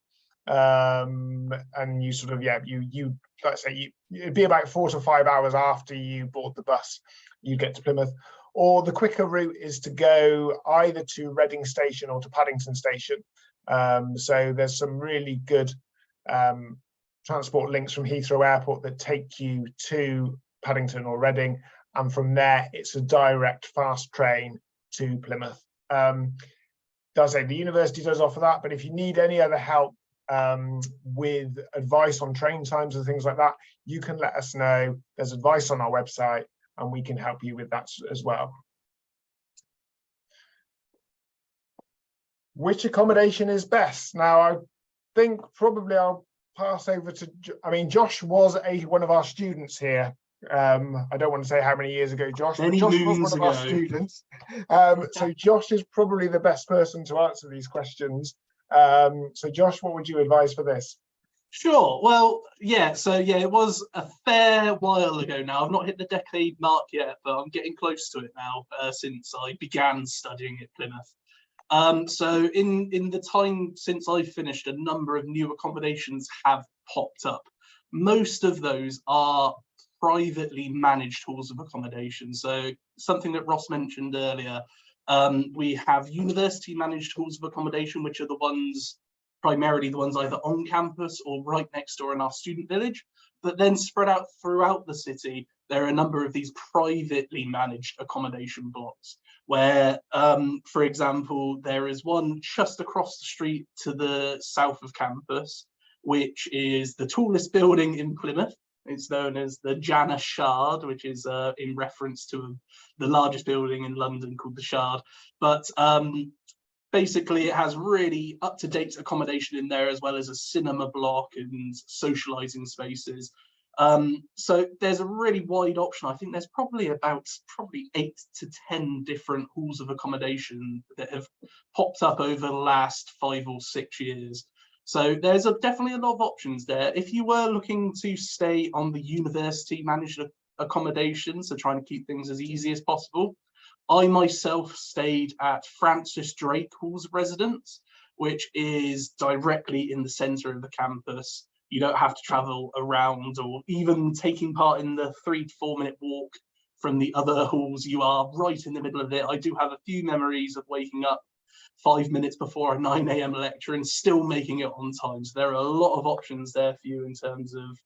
And you sort of, you let's say it'd be about 4 to 5 hours after you board the bus, you get to Plymouth. Or the quicker route is to go either to Reading Station or to Paddington Station. So there's some really good transport links from Heathrow Airport that take you to Paddington or Reading, and from there it's a direct fast train to Plymouth. Does say the university does offer that, but if you need any other help with advice on train times and things like that, you can let us know. There's advice on our website and we can help you with that as well. Which accommodation is best? Now, I think probably I'll pass over to, Josh was one of our students here. I don't want to say how many years ago, Josh, but Josh was one of our students. So Josh is probably the best person to answer these questions. So Josh, what would you advise for this? Sure. Well, it was a fair while ago now. I've not hit the decade mark yet, but I'm getting close to it now, since I began studying at Plymouth. So in the time since I finished, a number of new accommodations have popped up. Most of those are privately managed halls of accommodation. So something that Ross mentioned earlier, we have university managed halls of accommodation, which are primarily the ones either on campus or right next door in our student village. But then spread out throughout the city, there are a number of these privately managed accommodation blocks where, for example, there is one just across the street to the south of campus, which is the tallest building in Plymouth. It's known as the Janus Shard, which is in reference to the largest building in London called the Shard. But basically, it has really up-to-date accommodation in there, as well as a cinema block and socializing spaces. So there's a really wide option. I think there's probably 8 to 10 different halls of accommodation that have popped up over the last 5 or 6 years. So there's definitely a lot of options there. If you were looking to stay on the university managed accommodation, so trying to keep things as easy as possible, I myself stayed at Francis Drake Halls of Residence, which is directly in the centre of the campus. You don't have to travel around or even taking part in the 3 to 4 minute walk from the other halls. You are right in the middle of it. I do have a few memories of waking up 5 minutes before a 9 a.m. lecture and still making it on time. So there are a lot of options there for you in terms of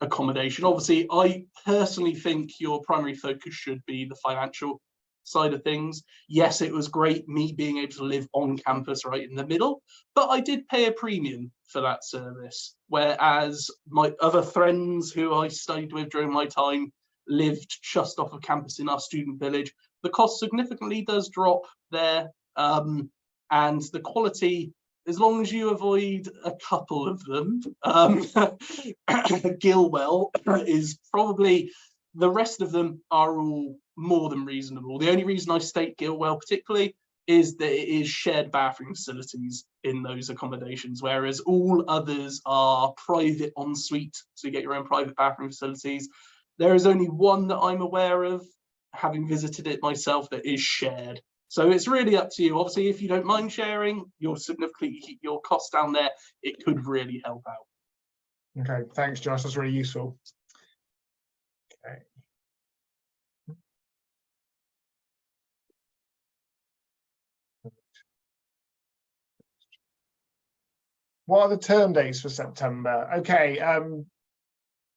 accommodation. Obviously, I personally think your primary focus should be the financial side of things. Yes, it was great me being able to live on campus right in the middle, but I did pay a premium for that service, whereas my other friends who I studied with during my time lived just off of campus in our student village. The cost significantly does drop there, and the quality, as long as you avoid a couple of them, Gilwell is probably, the rest of them are all more than reasonable. The only reason I state Gilwell particularly is that it is shared bathroom facilities in those accommodations, whereas all others are private ensuite, so you get your own private bathroom facilities. There is only one that I'm aware of, having visited it myself, that is shared. So it's really up to you. Obviously, if you don't mind sharing, you'll significantly keep your costs down there. It could really help out. Okay, thanks, Josh. That's really useful. Okay. What are the term dates for September? Okay,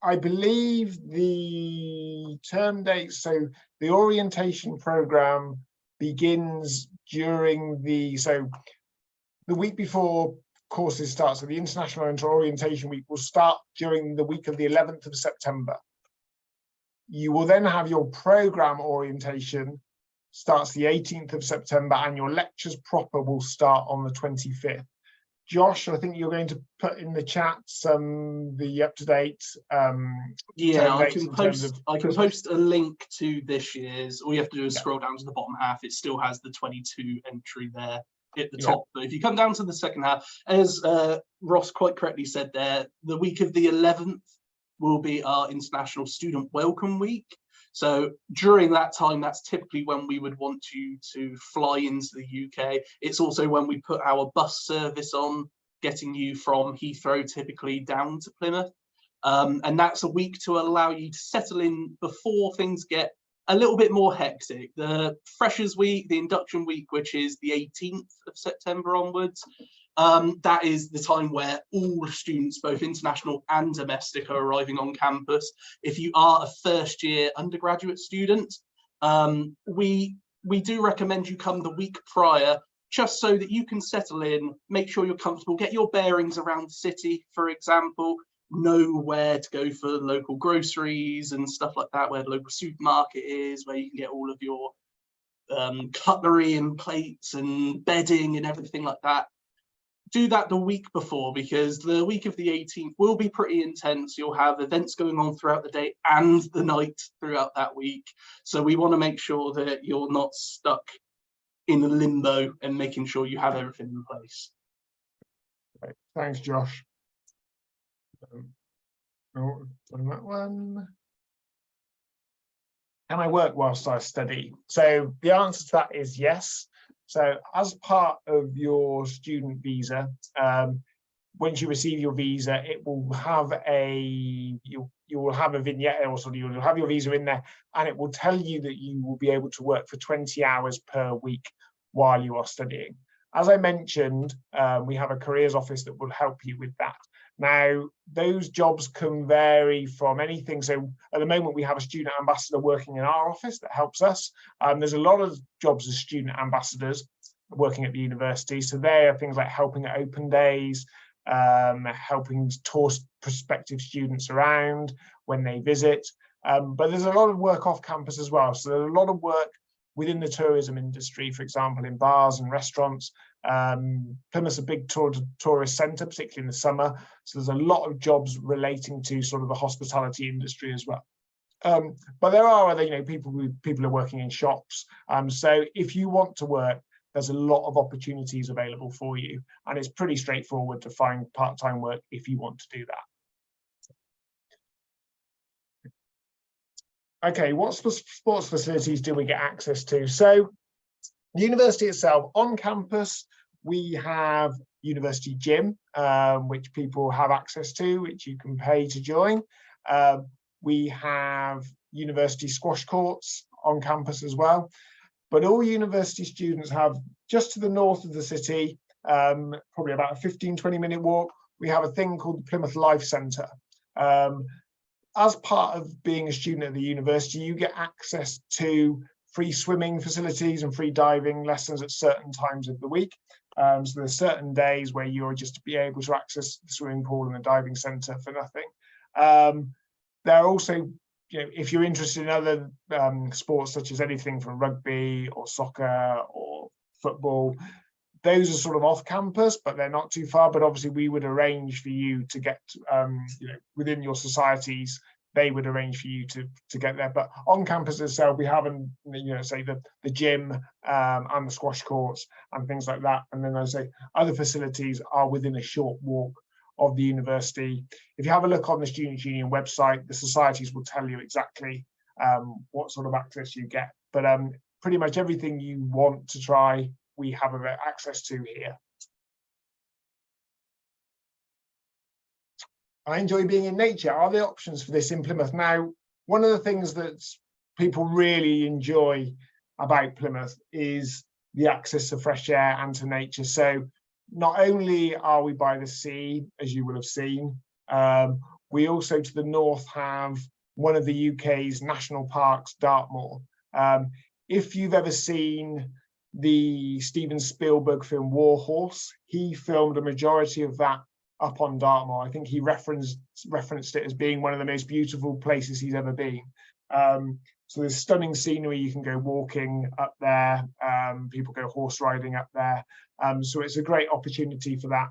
I believe the term dates, so the orientation program begins during the week before courses start. So the International Orientation Week will start during the week of the 11th of September. You will then have your program orientation, starts the 18th of September, and your lectures proper will start on the 25th. Josh, I think you're going to put in the chat the up-to-date. Yeah, I can post a link to this year's. All you have to do is scroll down to the bottom half. It still has the 22 entry there at the top. But if you come down to the second half, as Ross quite correctly said there, the week of the 11th will be our International Student Welcome Week. So during that time, that's typically when we would want you to fly into the UK. It's also when we put our bus service on, getting you from Heathrow typically down to Plymouth. And that's a week to allow you to settle in before things get a little bit more hectic. The Freshers Week, the Induction Week, which is the 18th of September onwards, that is the time where all students, both international and domestic, are arriving on campus. If you are a first year undergraduate student, we do recommend you come the week prior, just so that you can settle in, make sure you're comfortable, get your bearings around the city, for example, know where to go for local groceries and stuff like that, where the local supermarket is, where you can get all of your cutlery and plates and bedding and everything like that. Do that the week before, because the week of the 18th will be pretty intense. You'll have events going on throughout the day and the night throughout that week. So we want to make sure that you're not stuck in a limbo, and making sure you have everything in place. Right. Thanks, Josh. On that one. Can I work whilst I study? So the answer to that is yes. So as part of your student visa, once you receive your visa, it will have you will have a vignette, or sort of you'll have your visa in there, and it will tell you that you will be able to work for 20 hours per week while you are studying. As I mentioned, we have a careers office that will help you with that. Now, those jobs can vary from anything. So at the moment, we have a student ambassador working in our office that helps us. There's a lot of jobs as student ambassadors working at the university. So they are things like helping at open days, helping tour prospective students around when they visit. But there's a lot of work off campus as well. So there's a lot of work within the tourism industry, for example, in bars and restaurants. Plymouth's a big tourist centre, particularly in the summer. So there's a lot of jobs relating to sort of the hospitality industry as well. But there are other, people are working in shops. So if you want to work, there's a lot of opportunities available for you. And it's pretty straightforward to find part-time work if you want to do that. Okay, what sports facilities do we get access to? So the university itself, on campus, we have university gym, which people have access to, which you can pay to join. We have university squash courts on campus as well. but all university students have, just to the north of the city, probably about a 15-20 minute walk, we have a thing called the Plymouth Life Centre. As part of being a student at the university, you get access to free swimming facilities and free diving lessons at certain times of the week. So there's certain days where you're just to be able to access the swimming pool and the diving centre for nothing. There are also, if you're interested in other sports, such as anything from rugby or soccer or football, those are sort of off campus, but they're not too far. But obviously we would arrange for you to get, within your societies, they would arrange for you to get there. But on campus itself, we have, say the gym and the squash courts and things like that. And then I say other facilities are within a short walk of the university. If you have a look on the Students' Union website, the societies will tell you exactly what sort of access you get. But pretty much everything you want to try, we have access to here. I enjoy being in nature. Are there options for this in Plymouth? Now, one of the things that people really enjoy about Plymouth is the access to fresh air and to nature. So not only are we by the sea, as you will have seen, we also to the north have one of the UK's national parks, Dartmoor. If you've ever seen the Steven Spielberg film War Horse, he filmed a majority of that up on Dartmoor. I think he referenced it as being one of the most beautiful places he's ever been. So there's stunning scenery. You can go walking up there. People go horse riding up there. So it's a great opportunity for that.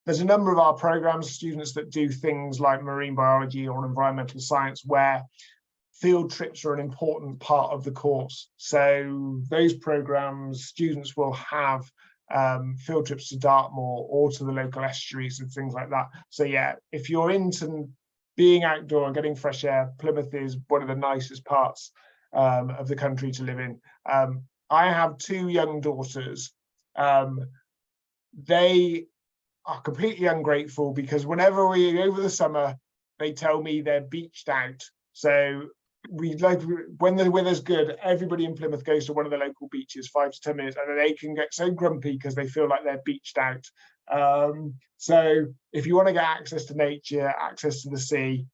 There's a number of our programs, students that do things like marine biology or environmental science, where field trips are an important part of the course. So those programs, students will have field trips to Dartmoor or to the local estuaries and things like that. So yeah, if you're into being outdoor and getting fresh air, Plymouth is one of the nicest parts of the country to live in. I have two young daughters. They are completely ungrateful because whenever we over the summer, they tell me they're beached out. So we like, when the weather's good, everybody in Plymouth goes to one of the local beaches, 5 to 10 minutes, and then they can get so grumpy because they feel like they're beached out. So if you want to get access to nature, access to the sea,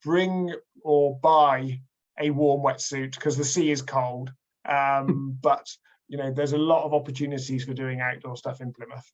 bring or buy a warm wetsuit because the sea is cold. But there's a lot of opportunities for doing outdoor stuff in Plymouth.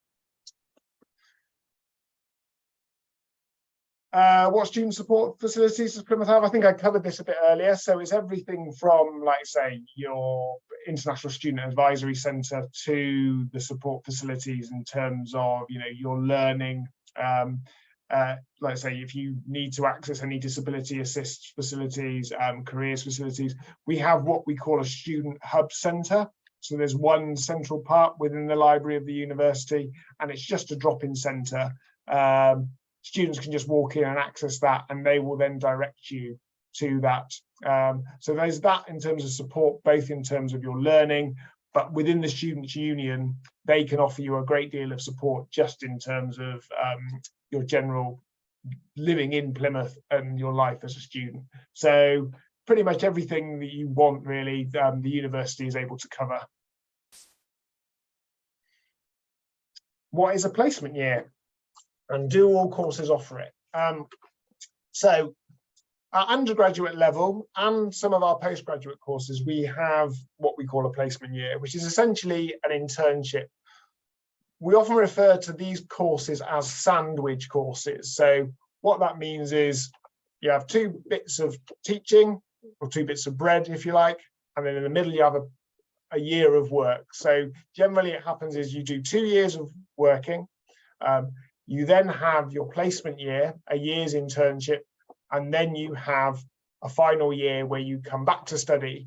What student support facilities does Plymouth have? I think I covered this a bit earlier. So it's everything from, like, say, your International Student Advisory Centre to the support facilities in terms of, your learning. Like, say, if you need to access any disability assist facilities, careers facilities, we have what we call a student hub centre. So there's one central part within the library of the university, and it's just a drop-in centre. Students can just walk in and access that, and they will then direct you to that. So there's that in terms of support, both in terms of your learning, but within the Students' Union, they can offer you a great deal of support just in terms of your general living in Plymouth and your life as a student. So pretty much everything that you want, really, the university is able to cover. What is a placement year? And do all courses offer it? So at undergraduate level and some of our postgraduate courses, we have what we call a placement year, which is essentially an internship. We often refer to these courses as sandwich courses. So what that means is you have 2 bits of teaching, or 2 bits of bread, if you like, and then in the middle you have a year of work. So generally it happens is you do 2 years of working, you then have your placement year, a year's internship, and then you have a final year where you come back to study.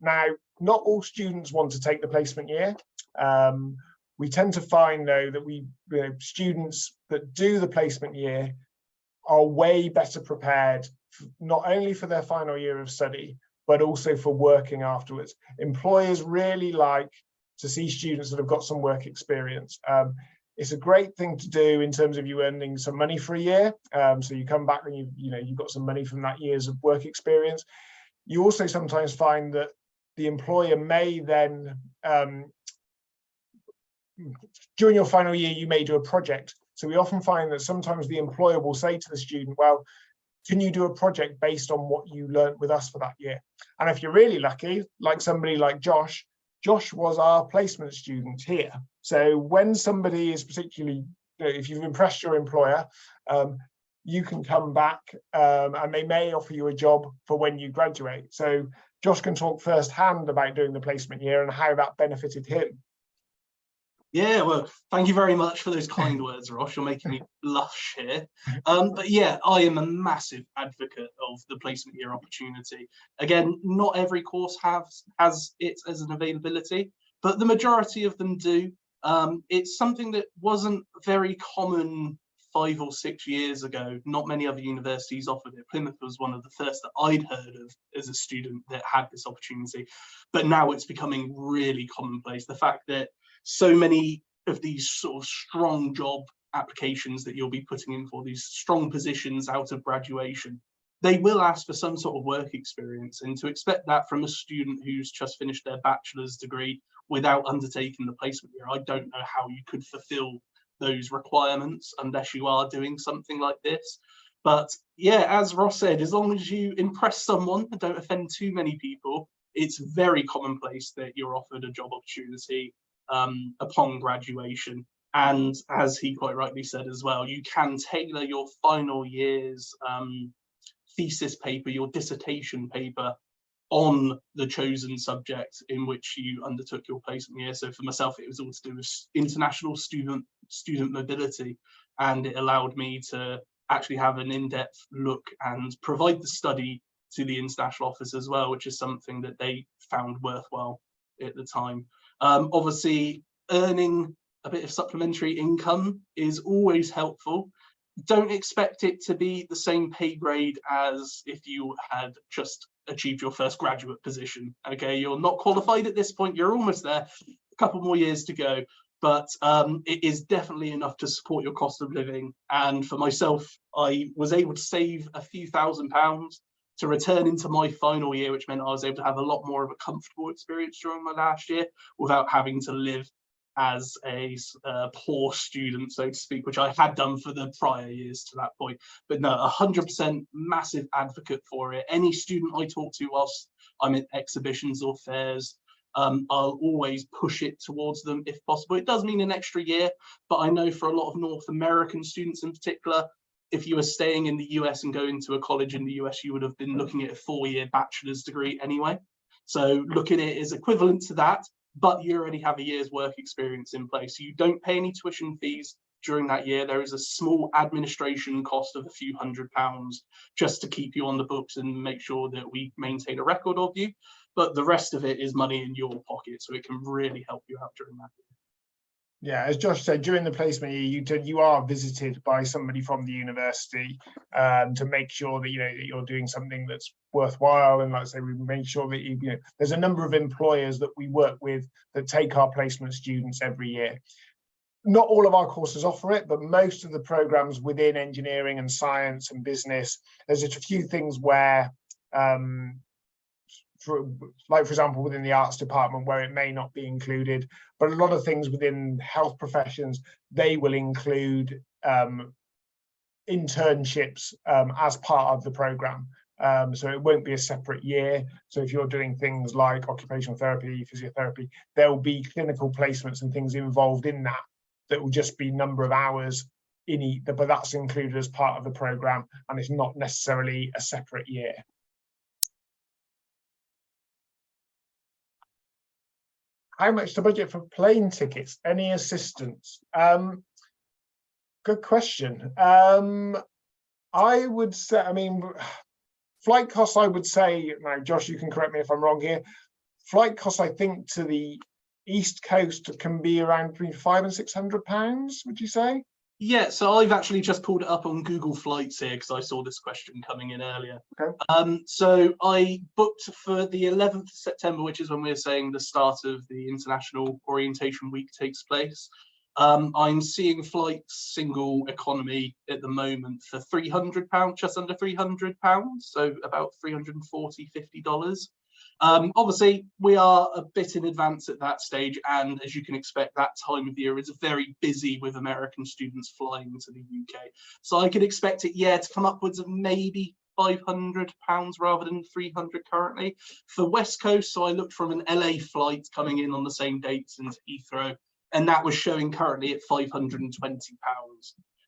Now, not all students want to take the placement year. We tend to find, though, that students that do the placement year are way better prepared, not only for their final year of study, but also for working afterwards. Employers really like to see students that have got some work experience. It's a great thing to do in terms of you earning some money for a year. So you come back and you've got some money from that year's of work experience. You also sometimes find that the employer may then, during your final year, you may do a project. So we often find that sometimes the employer will say to the student, well, can you do a project based on what you learned with us for that year? And if you're really lucky, like somebody like Josh was our placement student here. So when somebody is particularly, if you've impressed your employer, you can come back and they may offer you a job for when you graduate. So Josh can talk firsthand about doing the placement year and how that benefited him. Yeah, well, thank you very much for those kind words, Ross. You're making me blush here. But yeah, I am a massive advocate of the placement year opportunity. Again, not every course has it as an availability, but the majority of them do. It's something that wasn't very common 5 or 6 years ago. Not many other universities offered it. Plymouth was one of the first that I'd heard of as a student that had this opportunity, but now it's becoming really commonplace. The fact that so many of these sort of strong job applications that you'll be putting in for these strong positions out of graduation, they will ask for some sort of work experience, and to expect that from a student who's just finished their bachelor's degree without undertaking the placement year, I don't know how you could fulfill those requirements unless you are doing something like this. But yeah, as Ross said, as long as you impress someone and don't offend too many people, it's very commonplace that you're offered a job opportunity upon graduation. And as he quite rightly said as well, you can tailor your final year's thesis paper, your dissertation paper, on the chosen subject in which you undertook your placement year. So for myself, it was all to do with international student mobility, and it allowed me to actually have an in-depth look and provide the study to the international office as well, which is something that they found worthwhile at the time. Obviously, earning a bit of supplementary income is always helpful. Don't expect it to be the same pay grade as if you had just achieved your first graduate position. Okay, you're not qualified at this point, you're almost there, a couple more years to go, but it is definitely enough to support your cost of living. And for myself, I was able to save a few £1,000s to return into my final year, which meant I was able to have a lot more of a comfortable experience during my last year without having to live as a poor student, so to speak, which I had done for the prior years to that point. But no, 100% massive advocate for it. Any student I talk to whilst I'm at exhibitions or fairs, I'll always push it towards them if possible. It does mean an extra year, but I know for a lot of North American students in particular, if you were staying in the US and going to a college in the US, you would have been looking at a 4-year bachelor's degree anyway. So look at it as equivalent to that, but you already have a year's work experience in place. So you don't pay any tuition fees during that year. There is a small administration cost of a few £100s just to keep you on the books and make sure that we maintain a record of you. But the rest of it is money in your pocket, so it can really help you out during that year. Yeah, as Josh said, during the placement year, you are visited by somebody from the university to make sure that that you're doing something that's worthwhile. And like I say, we make sure that there's a number of employers that we work with that take our placement students every year. Not all of our courses offer it, but most of the programs within engineering and science and business, there's just a few things where for example, within the arts department where it may not be included, but a lot of things within health professions, they will include internships as part of the program. So it won't be a separate year. So if you're doing things like occupational therapy, physiotherapy, there will be clinical placements and things involved in that will just be number of hours in each, but that's included as part of the program, and it's not necessarily a separate year. How much to budget for plane tickets? Any assistance? Good question. I would say, flight costs, I would say, now Josh, you can correct me if I'm wrong here. Flight costs, I think, to the East Coast can be around between £500 and £600, would you say? Yeah, so I've actually just pulled it up on Google Flights here because I saw this question coming in earlier. Okay. So I booked for the 11th of September, which is when we're saying the start of the International Orientation Week takes place. I'm seeing flights single economy at the moment for £300, just under £300, so about $340–50. Obviously, we are a bit in advance at that stage, and as you can expect, that time of year is very busy with American students flying to the UK. So I could expect it, yeah, to come upwards of maybe £500 rather than 300 currently. For West Coast, so I looked from an LA flight coming in on the same dates into Heathrow, and that was showing currently at £520.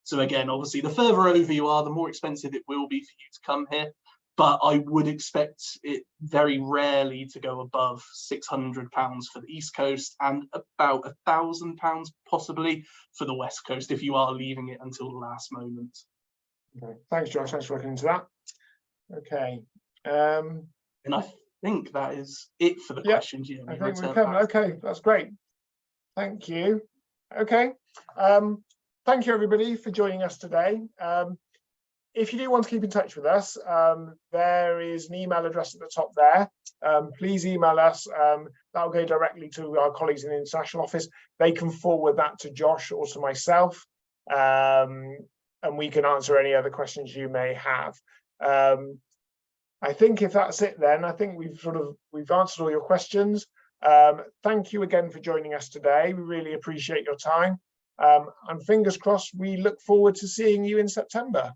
So again, obviously, the further over you are, the more expensive it will be for you to come here. But I would expect it very rarely to go above £600 for the East Coast and about £1,000 possibly for the West Coast if you are leaving it until the last moment. Okay. Thanks, Josh. Thanks for looking into that. Okay. And I think that is it for the questions. Yeah, I think we've covered. Okay, that's great. Thank you. Okay. Thank you, everybody, for joining us today. If you do want to keep in touch with us, there is an email address at the top there. Please email us. That will go directly to our colleagues in the international office. They can forward that to Josh or to myself, and we can answer any other questions you may have. I think if that's it, then I think we've answered all your questions. Thank you again for joining us today. We really appreciate your time. And fingers crossed, we look forward to seeing you in September.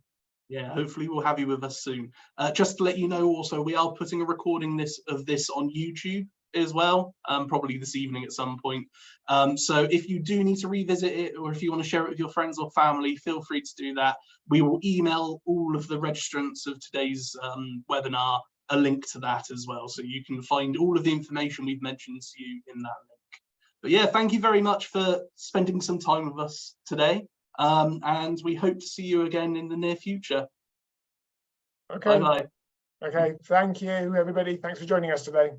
Yeah, hopefully we'll have you with us soon. Just to let you know also, we are putting a recording of this on YouTube as well, probably this evening at some point. So if you do need to revisit it, or if you want to share it with your friends or family, feel free to do that. We will email all of the registrants of today's webinar a link to that as well. So you can find all of the information we've mentioned to you in that link. But yeah, thank you very much for spending some time with us today. And we hope to see you again in the near future. Okay. Bye-bye. Okay. Thank you, everybody. Thanks for joining us today.